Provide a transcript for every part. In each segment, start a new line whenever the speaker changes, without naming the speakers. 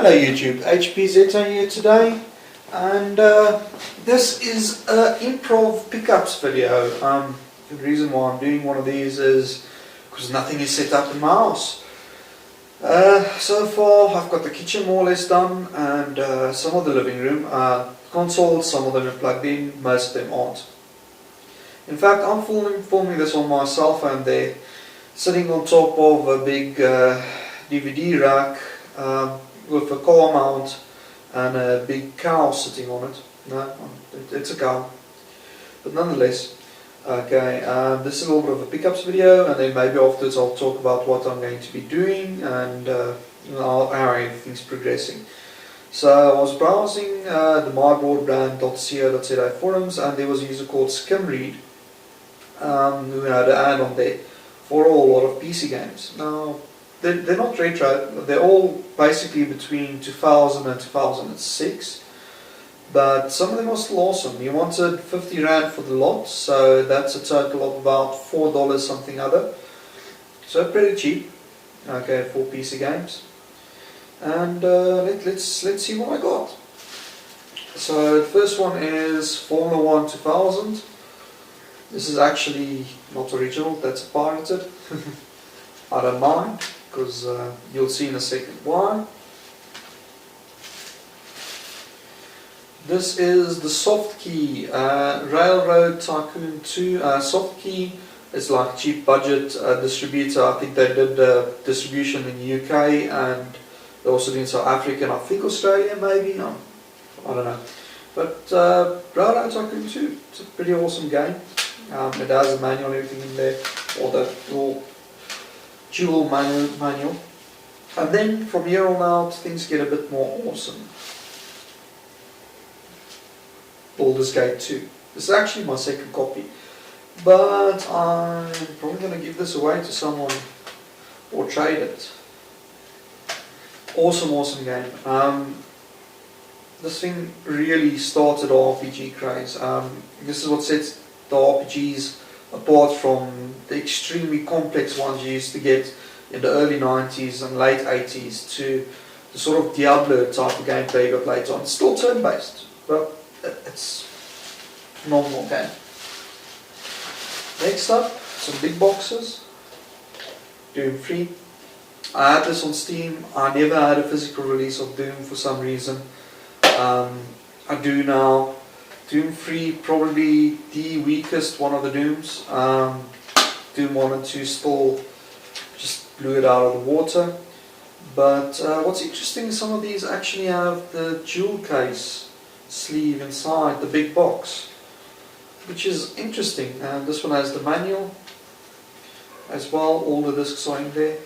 Hello YouTube, HPZ here today, and this is an improv pickups video. The reason why I'm doing one of these is because nothing is set up in my house. So far I've got the kitchen more or less done, and some of the living room consoles, some of them are plugged in, most of them aren't. In fact, I'm filming this on my cell phone there, sitting on top of a big DVD rack with a car mount and a big cow sitting on it. No, it's a cow, but nonetheless. Okay, this is a little bit of a pickups video, and then maybe afterwards I'll talk about what I'm going to be doing and how everything's progressing. So I was browsing the mybroadband.co.za forums, and there was a user called Skimread who had an ad on there for a lot of PC games. Now, they're not retro, they're all basically between 2000 and 2006, but some of them are still awesome. You wanted 50 Rand for the lot, so that's a total of about $4 something other, so pretty cheap, okay, for PC games. And let's see what I got. So the first one is Formula 1 2000. This is actually not original, that's pirated. I don't mind, because you'll see in a second why. This is the Softkey Railroad Tycoon 2. Softkey is like cheap budget distributor. I think they did distribution in the UK, and they also did in South Africa and I think Australia maybe. I don't know. But Railroad Tycoon 2, it's a pretty awesome game. It has a manual and everything in there, or the little dual manual. And then from here on out things get a bit more awesome. Baldur's Gate 2. This is actually my second copy, but I'm probably going to give this away to someone or trade it. Awesome game. This thing really started our RPG craze. This is what sets the RPGs apart from the extremely complex ones you used to get in the early 90s and late 80s to the sort of Diablo type of gameplay you got later on. It's still turn-based, but it's a phenomenal game. Next up, some big boxes. Doom 3. I had this on Steam. I never had a physical release of Doom for some reason. I do now. Doom 3, probably the weakest one of the Dooms. Doom 1 and 2 still just blew it out of the water. But what's interesting is some of these actually have the jewel case sleeve inside the big box, which is interesting. And this one has the manual as well. All the discs are in there.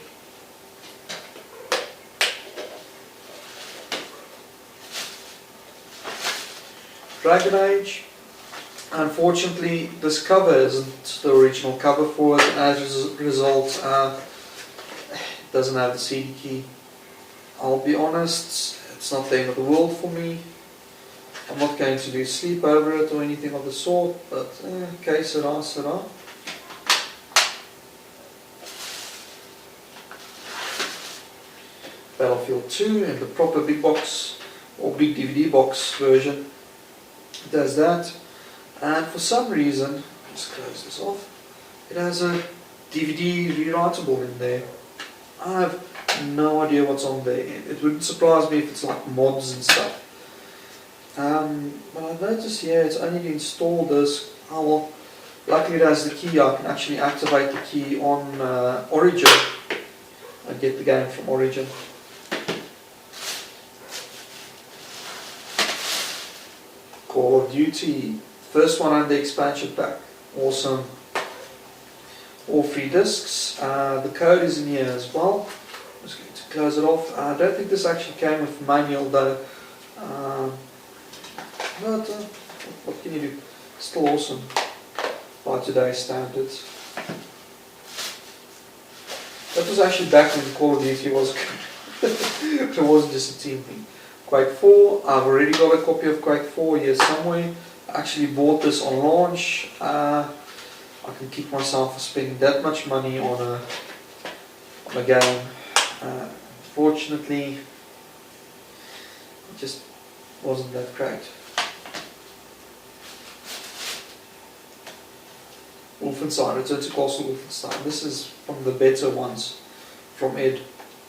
Dragon Age. Unfortunately, this cover isn't the original cover for it. As a result, it doesn't have the CD key. I'll be honest, it's not the end of the world for me. I'm not going to do sleep over it or anything of the sort, but okay, sera. Battlefield 2 in the proper big box or big DVD box version. It does that, and for some reason, let's close this off, it has a DVD rewritable in there. I have no idea what's on there. It wouldn't surprise me if it's like mods and stuff. But I noticed here it's only to install this. Oh well, luckily it has the key. I can actually activate the key on Origin and get the game from Origin. Call of Duty, first one and the expansion pack, awesome. All 3 discs. The code is in here as well. I'm just going to close it off. I don't think this actually came with a manual though. But what can you do? Still awesome by today's standards. That was actually back when Call of Duty was it wasn't just a team thing. Quake 4, I've already got a copy of Quake 4 here somewhere. I actually bought this on launch. I can kick myself for spending that much money on a game. Fortunately, it just wasn't that great. Wolfenstein, Return to Castle Wolfenstein. This is one of the better ones from Ed.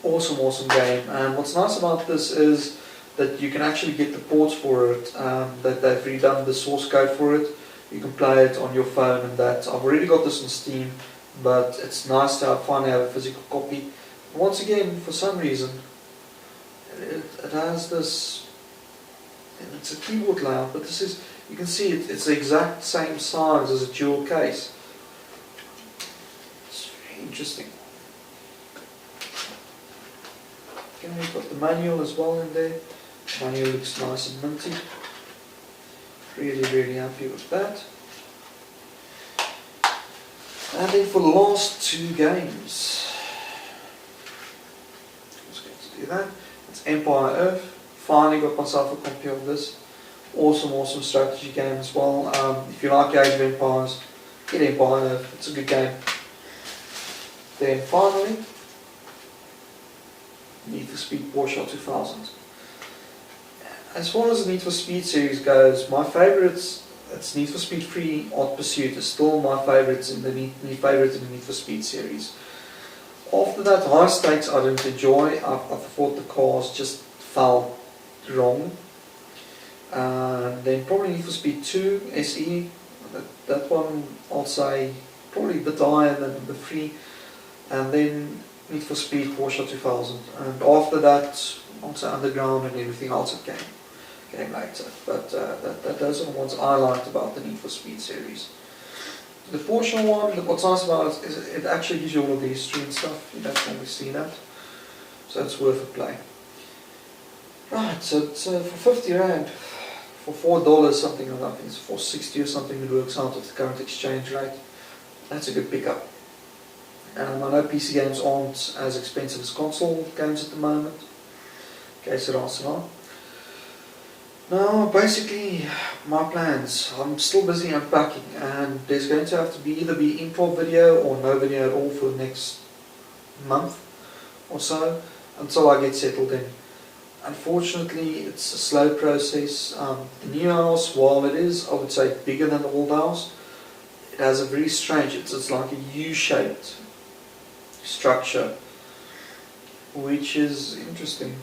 Awesome game. And what's nice about this is that you can actually get the ports for it, that they've redone the source code for it. You can play it on your phone and that. I've already got this on Steam, but it's nice to finally have a physical copy. Once again, for some reason, it has this, it's a keyboard layout, but this is, you can see it's the exact same size as a dual case. It's very interesting. Okay, we've got the manual as well in there. The manual looks nice and minty. Really happy with that. And then for the last two games, I was going to do that. It's Empire Earth. Finally got myself a copy of this. Awesome strategy game as well. If you like Age of Empires, get Empire Earth. It's a good game. Then finally, Need for Speed Porsche 2000. As far as the Need for Speed series goes, my favourites, it's Need for Speed 3 Hot Pursuit is still my favourites in the Need for Speed series. After that, High Stakes I didn't enjoy. I thought the cars just felt wrong. Then probably Need for Speed 2 SE. That one I'll say probably a bit higher than the 3. And then Need for Speed Porsche 2000. And after that, I'll say Underground and everything else that came later. But those are the ones I liked about the Need for Speed series. The Porsche one, what's nice about it is it actually gives you all of the history and stuff. You don't normally see that. So it's worth a play. Right, so it's for 50 Rand, for $4 something, I think it's $4.60 or something, it works out with the current exchange rate. That's a good pickup. I know PC games aren't as expensive as console games at the moment. Okay, so that's all. Now, basically, my plans. I'm still busy unpacking, and there's going to have to either be improv video or no video at all for the next month or so until I get settled in. Unfortunately, it's a slow process. The new house, while it is, I would say, bigger than the old house, it has a very strange, it's like a U-shaped structure, which is interesting.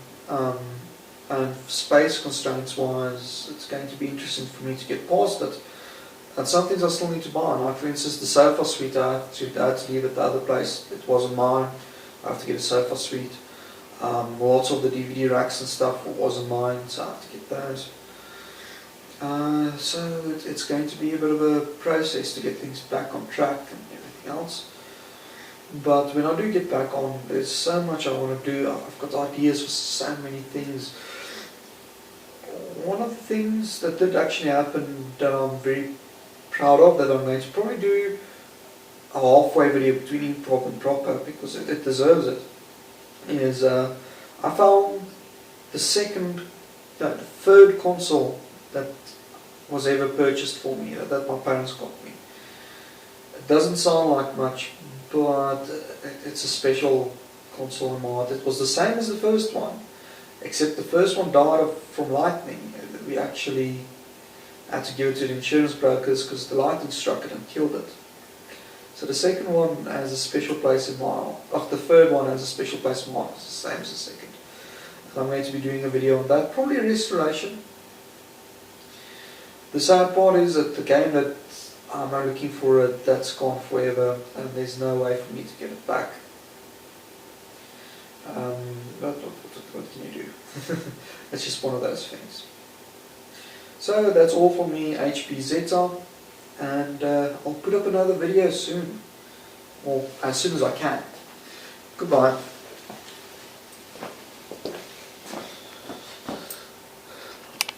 And space constraints wise, it's going to be interesting for me to get past it. And some things I still need to buy, like for instance the sofa suite I had to leave at the other place, it wasn't mine, I have to get a sofa suite. Lots of the DVD racks and stuff wasn't mine, so I have to get those. So it's going to be a bit of a process to get things back on track and everything else. But when I do get back on, there's so much I want to do. I've got ideas for so many things. One of the things that did actually happen that I'm very proud of, that I'm going to probably do a halfway video between improv and proper, because it deserves it, is I found the third console that was ever purchased for me, that my parents got me. It doesn't sound like much, but it's a special console in my heart. It was the same as the first one, except the first one died from lightning. We actually had to give it to the insurance brokers because the lightning struck it and killed it. So the second one has a special place in my heart. The third one has a special place in my heart. It's the same as the second. And I'm going to be doing a video on that, probably a restoration. The sad part is that the game that I'm looking for, that's gone forever, and there's no way for me to get it back. But what can you do? It's just one of those things. So that's all for me, HP Zeta, and I'll put up another video soon, or as soon as I can. Goodbye.